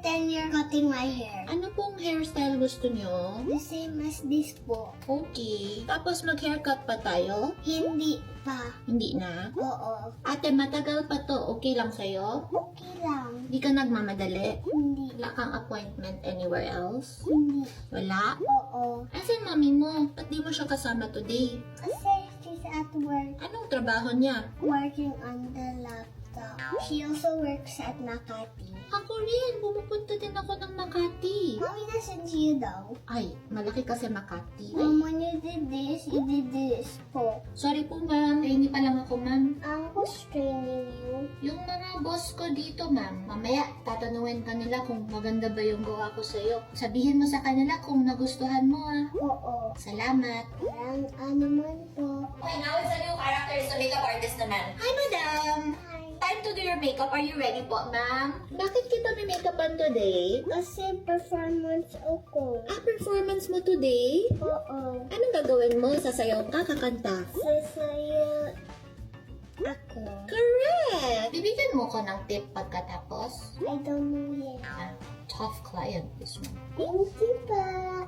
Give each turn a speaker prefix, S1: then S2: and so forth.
S1: pretend you're cutting my hair.
S2: Ano pong hairstyle gusto nyo?
S1: The same as this po.
S2: Okay. Tapos mag-haircut pa tayo?
S1: Hindi pa.
S2: Hindi na.
S1: Oo.
S2: Ate, matagal pa to. Okay lang sa'yo?
S1: Okay lang.
S2: Hindi ka nagmamadali?
S1: Hindi.
S2: Wala kang appointment anywhere else?
S1: Hindi.
S2: Wala?
S1: Oo.
S2: Asan mami mo? Ba't di mo siya kasama today?
S1: Kasi she's at work.
S2: Anong trabaho niya?
S1: Working on the laptop. She also works at Makati.
S2: Ako rin. Pumupunta din ako ng Makati.
S1: Mommy, nasan you daw?
S2: Ay, malaki kasi Makati.
S1: Mom, when you did this po.
S2: Sorry po ma'am. Trainee pa lang ako ma'am.
S1: Who's training you?
S2: Yung mga boss ko dito ma'am. Mamaya, tatanungin ka nila kung maganda ba yung gawa ko sa'yo. Sabihin mo sa kanila kung nagustuhan mo ah.
S1: Oo.
S2: Salamat.
S1: Parang naman po.
S2: Okay, now it's a new character sa makeup artist naman. Hi madam!
S1: Hi.
S2: Time to do your makeup. Are you ready po, ma'am? Bakit kita may makeupan today?
S1: Kasi performance ako.
S2: Performance mo today?
S1: Oo.
S2: Anong gagawin mo? Sasayaw ka, kakanta?
S1: Sasaya ako.
S2: Correct! Bibigyan mo ko ng tip pagkatapos.
S1: I don't know yet.
S2: Tough client this one.
S1: Thank you pa.